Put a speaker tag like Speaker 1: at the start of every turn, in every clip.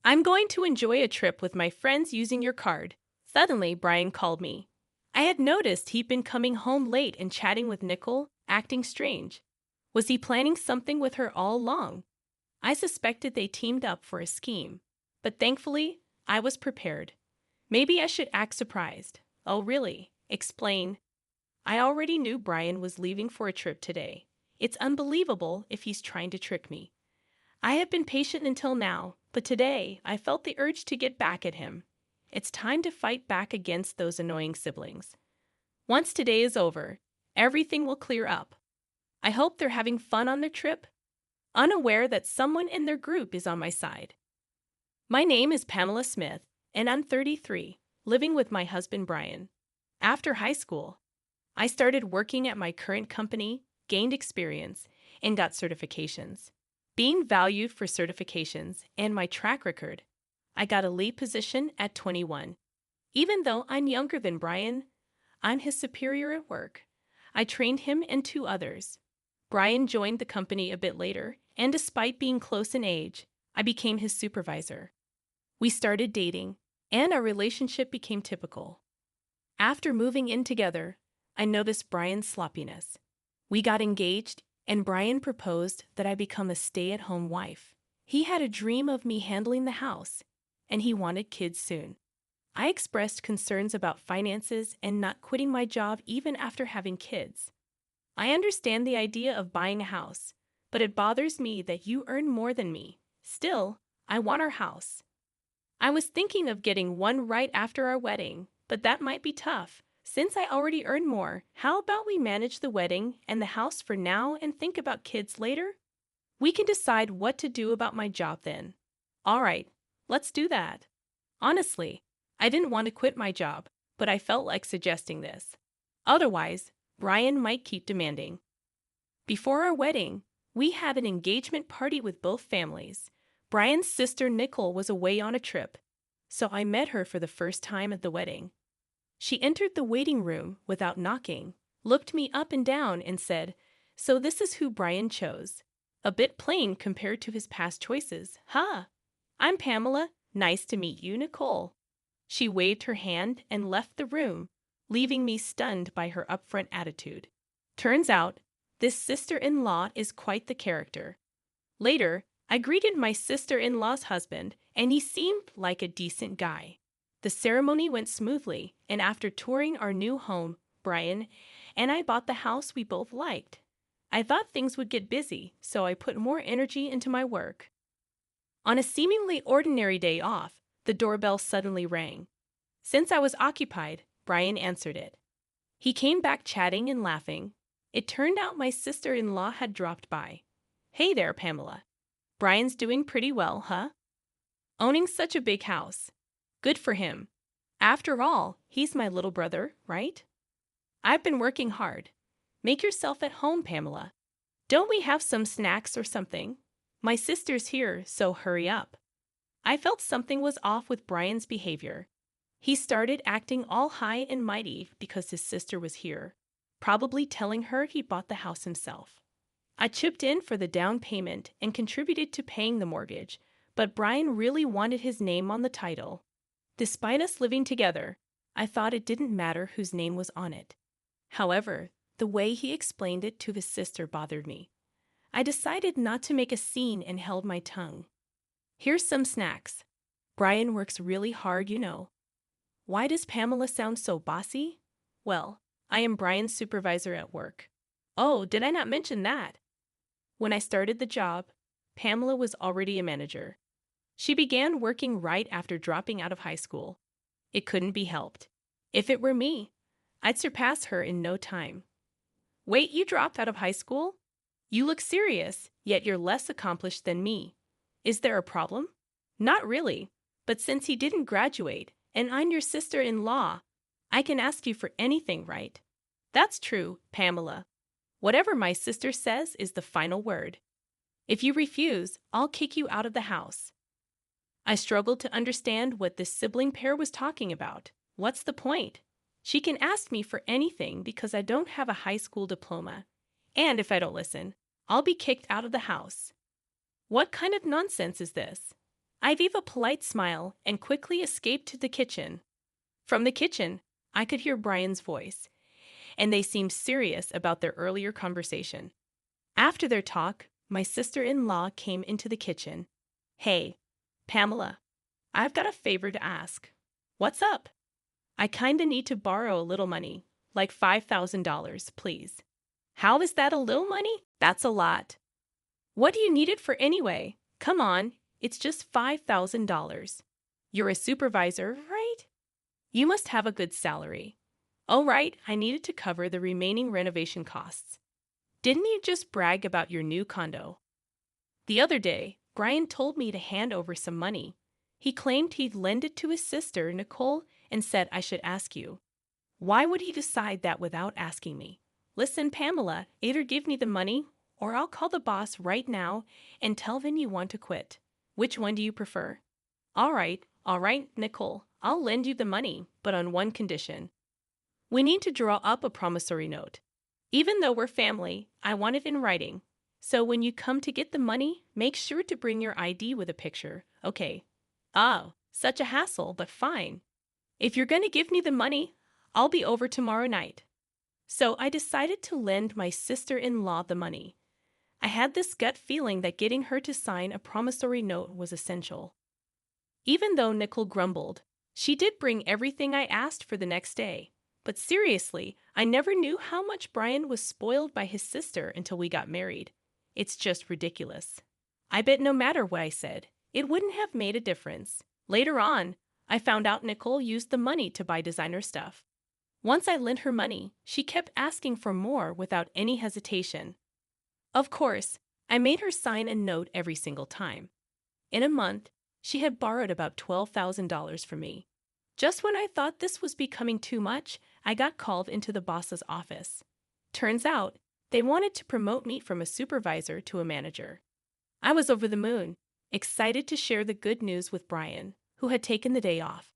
Speaker 1: I'm going to enjoy a trip with my friends using your card. Suddenly, Brian called me. I had noticed he'd been coming home late and chatting with Nicole, acting strange. Was he planning something with her all along? I suspected they teamed up for a scheme. But thankfully, I was prepared. Maybe I should act surprised. Oh, really? Explain. I already knew Brian was leaving for a trip today. It's unbelievable if he's trying to trick me. I have been patient until now, but today I felt the urge to get back at him. It's time to fight back against those annoying siblings. Once today is over, everything will clear up. I hope they're having fun on their trip, unaware that someone in their group is on my side. My name is Pamela Smith, and I'm 33, living with my husband Brian. After high school, I started working at my current company, gained experience, and got certifications. Being valued for certifications and my track record, I got a lead position at 21. Even though I'm younger than Brian, I'm his superior at work. I trained him and two others. Brian joined the company a bit later, and despite being close in age, I became his supervisor. We started dating, and our relationship became typical. After moving in together, I noticed Brian's sloppiness. We got engaged, and Brian proposed that I become a stay-at-home wife. He had a dream of me handling the house, and he wanted kids soon. I expressed concerns about finances and not quitting my job even after having kids. I understand the idea of buying a house, but it bothers me that you earn more than me. Still, I want our house. I was thinking of getting one right after our wedding, but that might be tough. Since I already earn more, how about we manage the wedding and the house for now and think about kids later? We can decide what to do about my job then. All right, let's do that. Honestly, I didn't want to quit my job, but I felt like suggesting this. Otherwise, Brian might keep demanding. Before our wedding, we had an engagement party with both families. Brian's sister Nicole was away on a trip, so I met her for the first time at the wedding. She entered the waiting room without knocking, looked me up and down, and said, "So this is who Brian chose. A bit plain compared to his past choices, huh? I'm Pamela. Nice to meet you, Nicole." She waved her hand and left the room, leaving me stunned by her upfront attitude. Turns out, this sister-in-law is quite the character. Later, I greeted my sister-in-law's husband, and he seemed like a decent guy. The ceremony went smoothly, and after touring our new home, Brian and I bought the house we both liked. I thought things would get busy, so I put more energy into my work. On a seemingly ordinary day off, the doorbell suddenly rang. Since I was occupied, Brian answered it. He came back chatting and laughing. It turned out my sister-in-law had dropped by. "Hey there, Pamela. Brian's doing pretty well, huh? Owning such a big house. Good for him. After all, he's my little brother, right? I've been working hard. Make yourself at home, Pamela. Don't we have some snacks or something? My sister's here, so hurry up." I felt something was off with Brian's behavior. He started acting all high and mighty because his sister was here, probably telling her he bought the house himself. I chipped in for the down payment and contributed to paying the mortgage, but Brian really wanted his name on the title. Despite us living together, I thought it didn't matter whose name was on it. However, the way he explained it to his sister bothered me. I decided not to make a scene and held my tongue. "Here's some snacks. Brian works really hard, you know." Why does Pamela sound so bossy? Well, I am Brian's supervisor at work. Oh, did I not mention that? When I started the job, Pamela was already a manager. She began working right after dropping out of high school. It couldn't be helped. If it were me, I'd surpass her in no time. "Wait, you dropped out of high school? You look serious, yet you're less accomplished than me. Is there a problem?" "Not really, but since he didn't graduate, and I'm your sister-in-law, I can ask you for anything, right?" "That's true, Pamela. Whatever my sister says is the final word. If you refuse, I'll kick you out of the house." I struggled to understand what this sibling pair was talking about. What's the point? She can ask me for anything because I don't have a high school diploma. And if I don't listen, I'll be kicked out of the house. What kind of nonsense is this? I gave a polite smile and quickly escaped to the kitchen. From the kitchen, I could hear Brian's voice, and they seemed serious about their earlier conversation. After their talk, my sister-in-law came into the kitchen. Hey, Pamela, I've got a favor to ask. What's up? I kinda need to borrow a little money, like $5,000, please. How is that a little money? That's a lot. What do you need it for anyway? Come on, it's just $5,000. You're a supervisor, right? You must have a good salary. Oh, right, I needed to cover the remaining renovation costs. Didn't you just brag about your new condo? The other day, Brian told me to hand over some money. He claimed he'd lend it to his sister, Nicole, and said I should ask you. Why would he decide that without asking me? Listen, Pamela, either give me the money or I'll call the boss right now and tell them you want to quit. Which one do you prefer? All right, Nicole, I'll lend you the money, but on one condition. We need to draw up a promissory note. Even though we're family, I want it in writing. So when you come to get the money, make sure to bring your ID with a picture, okay? Oh, such a hassle, but fine. If you're going to give me the money, I'll be over tomorrow night. So I decided to lend my sister-in-law the money. I had this gut feeling that getting her to sign a promissory note was essential. Even though Nicole grumbled, she did bring everything I asked for the next day. But seriously, I never knew how much Brian was spoiled by his sister until we got married. It's just ridiculous. I bet no matter what I said, it wouldn't have made a difference. Later on, I found out Nicole used the money to buy designer stuff. Once I lent her money, she kept asking for more without any hesitation. Of course, I made her sign a note every single time. In a month, she had borrowed about $12,000 from me. Just when I thought this was becoming too much, I got called into the boss's office. Turns out, they wanted to promote me from a supervisor to a manager. I was over the moon, excited to share the good news with Brian, who had taken the day off.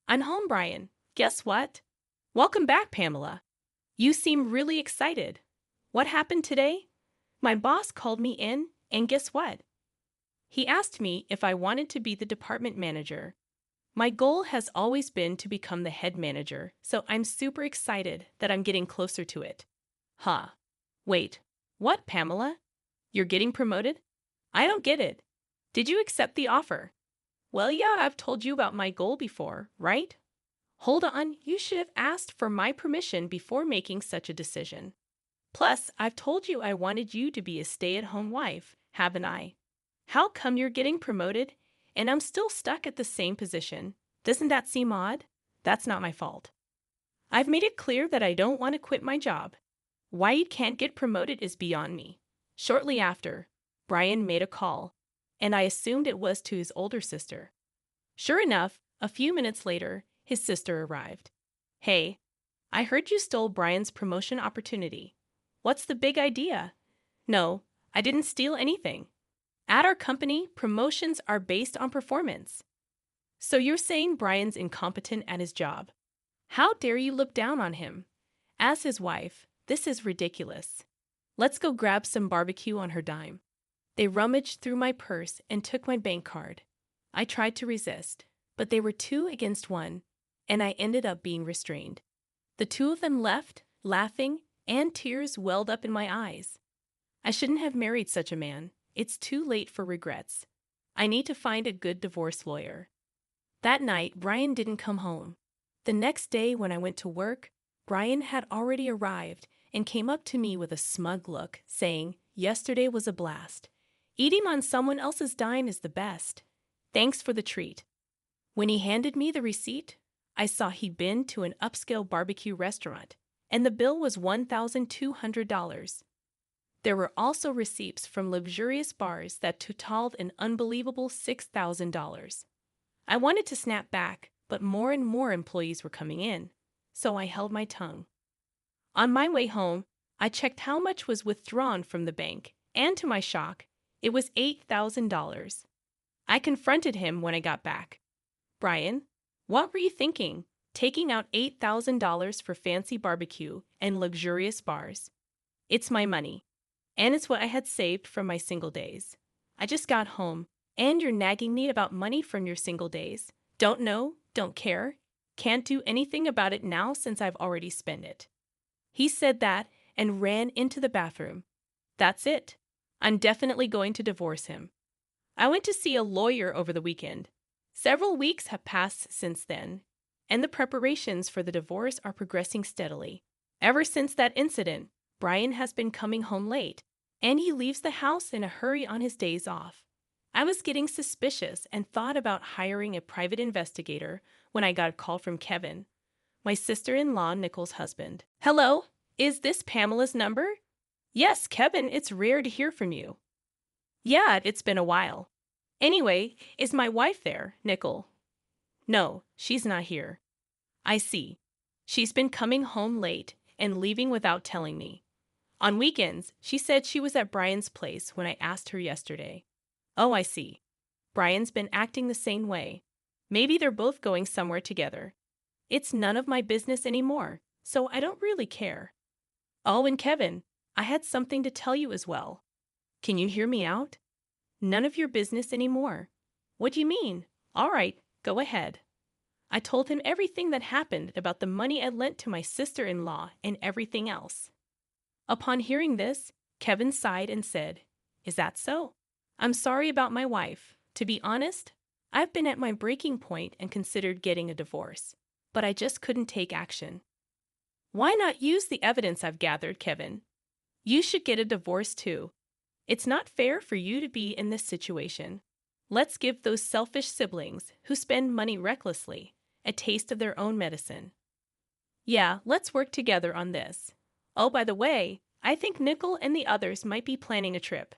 Speaker 1: I'm home, Brian. Guess what? Welcome back, Pamela. You seem really excited. What happened today? My boss called me in, and guess what? He asked me if I wanted to be the department manager. My goal has always been to become the head manager, so I'm super excited that I'm getting closer to it. Huh. Wait, what, Pamela? You're getting promoted? I don't get it. Did you accept the offer? Well, yeah, I've told you about my goal before, right? Hold on, you should have asked for my permission before making such a decision. Plus, I've told you I wanted you to be a stay-at-home wife, haven't I? How come you're getting promoted and I'm still stuck at the same position? Doesn't that seem odd? That's not my fault. I've made it clear that I don't want to quit my job. Why you can't get promoted is beyond me. Shortly after, Brian made a call, and I assumed it was to his older sister. Sure enough, a few minutes later, his sister arrived. Hey, I heard you stole Brian's promotion opportunity. What's the big idea? No, I didn't steal anything. At our company, promotions are based on performance. So you're saying Brian's incompetent at his job? How dare you look down on him? As his wife, this is ridiculous. Let's go grab some barbecue on her dime. They rummaged through my purse and took my bank card. I tried to resist, but they were 2 against 1, and I ended up being restrained. The 2 of them left, laughing, and tears welled up in my eyes. I shouldn't have married such a man. It's too late for regrets. I need to find a good divorce lawyer. That night, Brian didn't come home. The next day when I went to work, Brian had already arrived and came up to me with a smug look, saying, "Yesterday was a blast. Eating on someone else's dime is the best. Thanks for the treat." When he handed me the receipt, I saw he'd been to an upscale barbecue restaurant, and the bill was $1,200. There were also receipts from luxurious bars that totaled an unbelievable $6,000. I wanted to snap back, but more and more employees were coming in, so I held my tongue. On my way home, I checked how much was withdrawn from the bank, and to my shock, it was $8,000. I confronted him when I got back. Brian, what were you thinking, taking out $8,000 for fancy barbecue and luxurious bars? It's my money, and it's what I had saved from my single days. I just got home, And you're nagging me about money from your single days. Don't know, don't care, can't do anything about it now since I've already spent it. He said that and ran into the bathroom. That's it. I'm definitely going to divorce him. I went to see a lawyer over the weekend. Several weeks have passed since then, and the preparations for the divorce are progressing steadily. Ever since that incident, Brian has been coming home late, and he leaves the house in a hurry on his days off. I was getting suspicious and thought about hiring a private investigator when I got a call from Kevin, my sister-in-law Nicole's husband. Hello, is this Pamela's number? Yes, Kevin, it's rare to hear from you. Yeah, it's been a while. Anyway, is my wife there, Nicole? No, she's not here. I see. She's been coming home late and leaving without telling me. On weekends, she said she was at Brian's place when I asked her yesterday. Oh, I see. Brian's been acting the same way. Maybe they're both going somewhere together. It's none of my business anymore, so I don't really care. Oh, and Kevin, I had something to tell you as well. Can you hear me out? None of your business anymore. What do you mean? All right, go ahead. I told him everything that happened about the money I lent to my sister-in-law and everything else. Upon hearing this, Kevin sighed and said, Is that so? I'm sorry about my wife. To be honest, I've been at my breaking point and considered getting a divorce, but I just couldn't take action. Why not use the evidence I've gathered, Kevin? You should get a divorce too. It's not fair for you to be in this situation. Let's give those selfish siblings who spend money recklessly a taste of their own medicine. Yeah, let's work together on this. Oh, by the way, I think Nicole and the others might be planning a trip.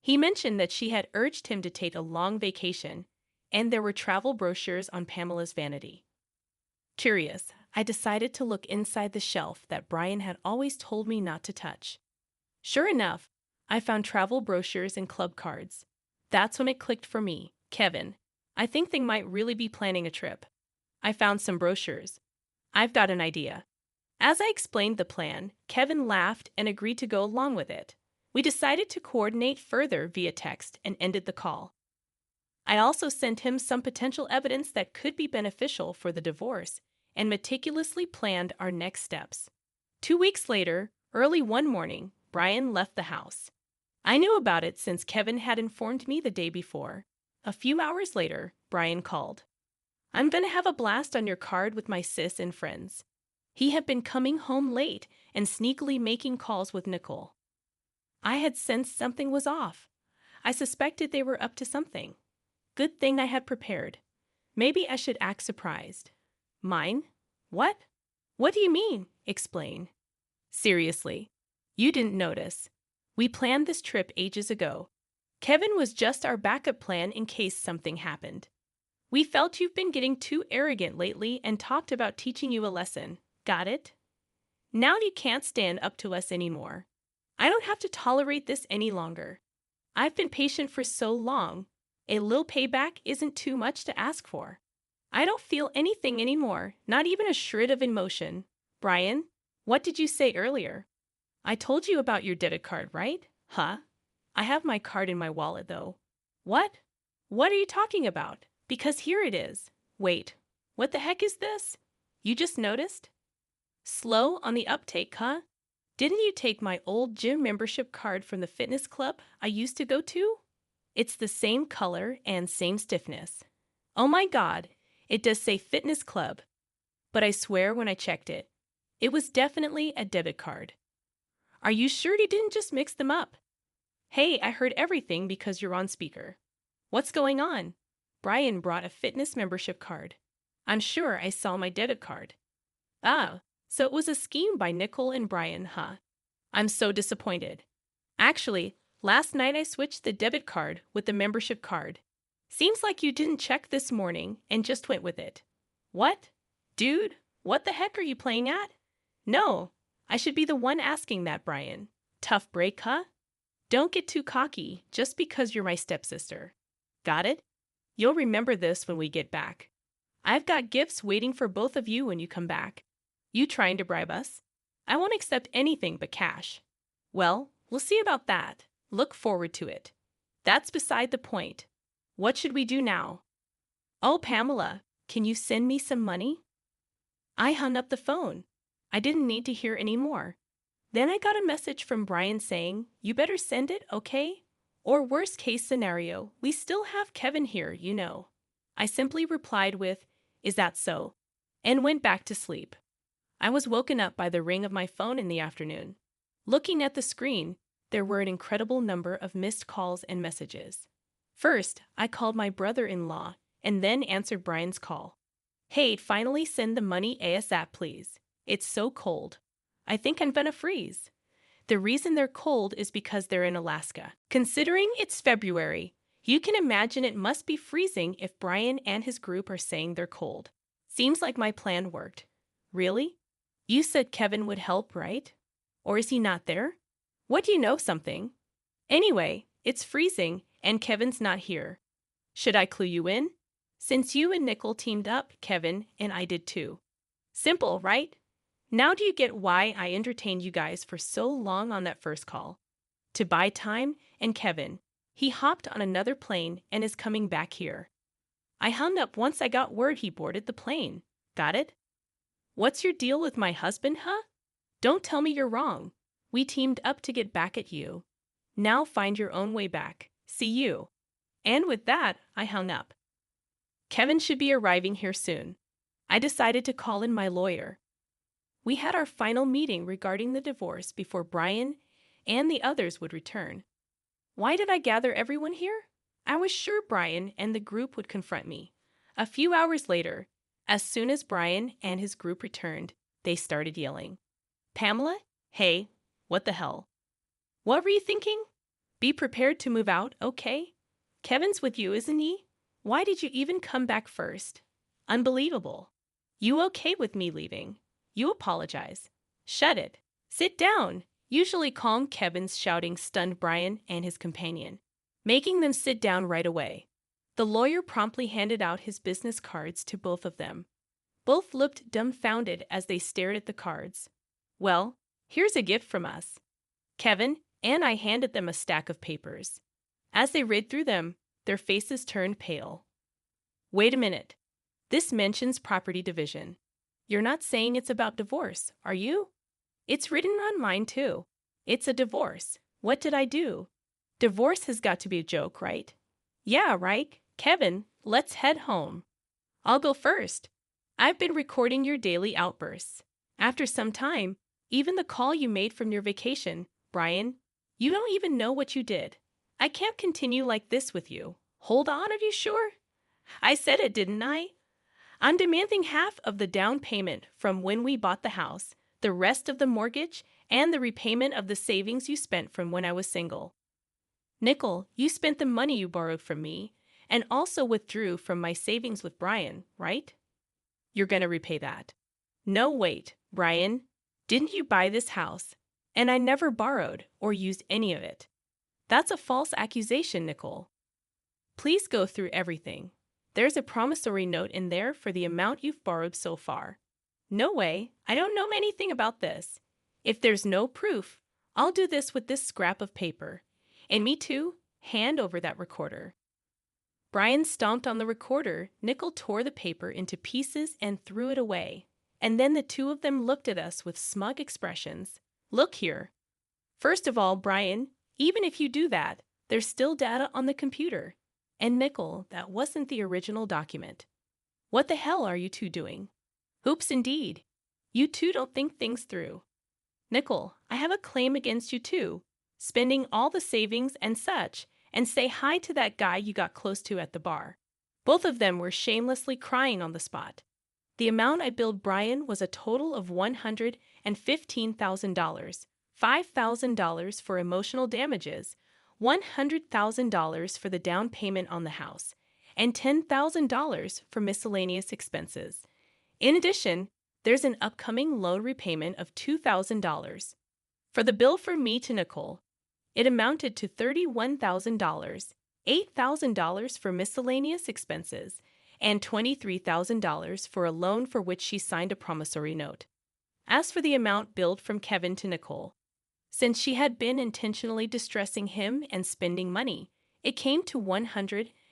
Speaker 1: He mentioned that she had urged him to take a long vacation, and there were travel brochures on Pamela's vanity. Curious, I decided to look inside the shelf that Brian had always told me not to touch. Sure enough, I found travel brochures and club cards. That's when it clicked for me. Kevin, I think they might really be planning a trip. I found some brochures. I've got an idea. As I explained the plan, Kevin laughed and agreed to go along with it. We decided to coordinate further via text and ended the call. I also sent him some potential evidence that could be beneficial for the divorce and meticulously planned our next steps. 2 weeks later, early one morning, Brian left the house. I knew about it since Kevin had informed me the day before. A few hours later, Brian called. I'm going to have a blast on your card with my sis and friends. He had been coming home late and sneakily making calls with Nicole. I had sensed something was off. I suspected they were up to something. Good thing I had prepared. Maybe I should act surprised. Mine? What? What do you mean? Explain. Seriously, you didn't notice. We planned this trip ages ago. Kevin was just our backup plan in case something happened. We felt you've been getting too arrogant lately and talked about teaching you a lesson. Got it? Now you can't stand up to us anymore. I don't have to tolerate this any longer. I've been patient for so long. A little payback isn't too much to ask for. I don't feel anything anymore, not even a shred of emotion. Brian, what did you say earlier? I told you about your debit card, right? Huh? I have my card in my wallet, though. What? What are you talking about? Because here it is. Wait, what the heck is this? You just noticed? Slow on the uptake, huh? Didn't you take my old gym membership card from the fitness club I used to go to? It's the same color and same stiffness. Oh my God, it does say fitness club. But I swear when I checked it, it was definitely a debit card. Are you sure you didn't just mix them up? Hey, I heard everything because you're on speaker. What's going on? Brian brought a fitness membership card. I'm sure I saw my debit card. Ah, so it was a scheme by Nicole and Brian, huh? I'm so disappointed. Actually, last night I switched the debit card with the membership card. Seems like you didn't check this morning and just went with it. What? Dude, what the heck are you playing at? No, I should be the one asking that, Brian. Tough break, huh? Don't get too cocky just because you're my stepsister. Got it? You'll remember this when we get back. I've got gifts waiting for both of you when you come back. You trying to bribe us? I won't accept anything but cash. Well, we'll see about that. Look forward to it. That's beside the point. What should we do now? Oh, Pamela, can you send me some money? I hung up the phone. I didn't need to hear any more. Then I got a message from Brian saying, "You better send it, okay? Or worst case scenario, we still have Kevin here, you know." I simply replied with, "Is that so?" and went back to sleep. I was woken up by the ring of my phone in the afternoon. Looking at the screen, there were an incredible number of missed calls and messages. First, I called my brother-in-law and then answered Brian's call. "Hey, finally send the money ASAP, please. It's so cold. I think I'm gonna freeze." The reason they're cold is because they're in Alaska. Considering it's February, you can imagine it must be freezing if Brian and his group are saying they're cold. Seems like my plan worked. Really? You said Kevin would help, right? Or is he not there? What do you know something? Anyway, it's freezing and Kevin's not here. Should I clue you in? Since you and Nicole teamed up, Kevin and I did too. Simple, right? Now do you get why I entertained you guys for so long on that first call? To buy time, and Kevin, he hopped on another plane and is coming back here. I hung up once I got word he boarded the plane. Got it? What's your deal with my husband, huh? Don't tell me you're wrong. We teamed up to get back at you. Now find your own way back. See you. And with that, I hung up. Kevin should be arriving here soon. I decided to call in my lawyer. We had our final meeting regarding the divorce before Brian and the others would return. Why did I gather everyone here? I was sure Brian and the group would confront me. A few hours later, as soon as Brian and his group returned, they started yelling. "Pamela? Hey, what the hell? What were you thinking? Be prepared to move out, okay? Kevin's with you, isn't he? Why did you even come back first? Unbelievable. You okay with me leaving? You apologize. Shut it. Sit down." Usually calm Kevin's shouting stunned Brian and his companion, making them sit down right away. The lawyer promptly handed out his business cards to both of them. Both looked dumbfounded as they stared at the cards. "Well, here's a gift from us." Kevin and I handed them a stack of papers. As they read through them, their faces turned pale. "Wait a minute. This mentions property division. You're not saying it's about divorce, are you?" "It's written on mine, too. It's a divorce. What did I do? Divorce has got to be a joke, right?" "Yeah, right. Kevin, let's head home." "I'll go first. I've been recording your daily outbursts. After some time, even the call you made from your vacation, Brian, you don't even know what you did. I can't continue like this with you." "Hold on, are you sure? I said it, didn't I? I'm demanding half of the down payment from when we bought the house, the rest of the mortgage, and the repayment of the savings you spent from when I was single." "Nicole, you spent the money you borrowed from me and also withdrew from my savings with Brian, right? You're going to repay that." "No, wait, Brian. Didn't you buy this house? And I never borrowed or used any of it." "That's a false accusation, Nicole. Please go through everything. There's a promissory note in there for the amount you've borrowed so far." "No way. I don't know anything about this. If there's no proof, I'll do this with this scrap of paper. And me too. Hand over that recorder." Brian stomped on the recorder. Nicole tore the paper into pieces and threw it away. And then the two of them looked at us with smug expressions. "Look here. First of all, Brian, even if you do that, there's still data on the computer. And Nicole, that wasn't the original document. What the hell are you two doing? Oops, indeed. You two don't think things through. Nicole, I have a claim against you too, spending all the savings and such, and say hi to that guy you got close to at the bar." Both of them were shamelessly crying on the spot. The amount I billed Brian was a total of $115,000, $5,000 for emotional damages, $100,000 for the down payment on the house, and $10,000 for miscellaneous expenses. In addition, there's an upcoming loan repayment of $2,000. For the bill from me to Nicole, it amounted to $31,000, $8,000 for miscellaneous expenses, and $23,000 for a loan for which she signed a promissory note. As for the amount billed from Kevin to Nicole, since she had been intentionally distressing him and spending money, it came to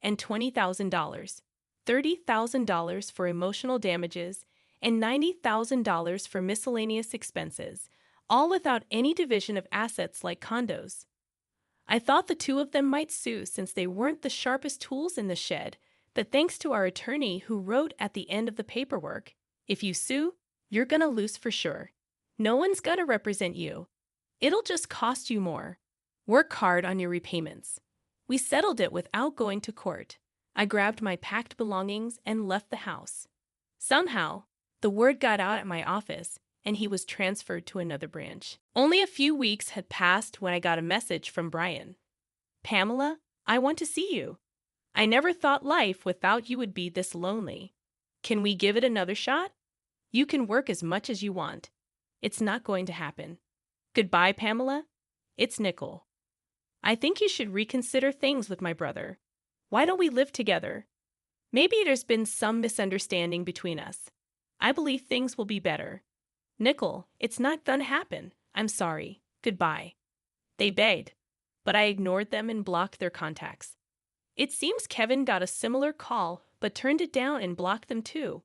Speaker 1: and $20,000, $30,000 for emotional damages, and $90,000 for miscellaneous expenses, all without any division of assets like condos. I thought the two of them might sue since they weren't the sharpest tools in the shed, but thanks to our attorney who wrote at the end of the paperwork, if you sue, you're gonna lose for sure. No one's gonna represent you. It'll just cost you more. Work hard on your repayments. We settled it without going to court. I grabbed my packed belongings and left the house. Somehow, the word got out at my office, and he was transferred to another branch. Only a few weeks had passed when I got a message from Brian. "Pamela, I want to see you. I never thought life without you would be this lonely. Can we give it another shot? You can work as much as you want. It's not going to happen. Goodbye, Pamela. It's Nicole. I think you should reconsider things with my brother. Why don't we live together? Maybe there's been some misunderstanding between us. I believe things will be better. Nicole, it's not gonna happen. I'm sorry. Goodbye." They begged, but I ignored them and blocked their contacts. It seems Kevin got a similar call but turned it down and blocked them too.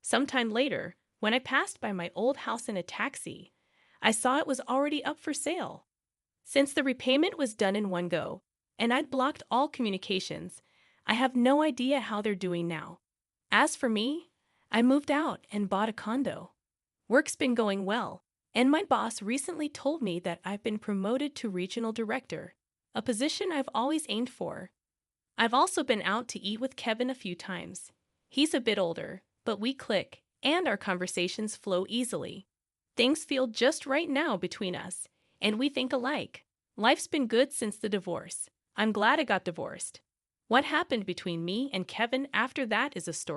Speaker 1: Sometime later, when I passed by my old house in a taxi, I saw it was already up for sale. Since the repayment was done in one go, and I'd blocked all communications, I have no idea how they're doing now. As for me, I moved out and bought a condo. Work's been going well, and my boss recently told me that I've been promoted to regional director, a position I've always aimed for. I've also been out to eat with Kevin a few times. He's a bit older, but we click, and our conversations flow easily. Things feel just right now between us, and we think alike. Life's been good since the divorce. I'm glad I got divorced. What happened between me and Kevin after that is a story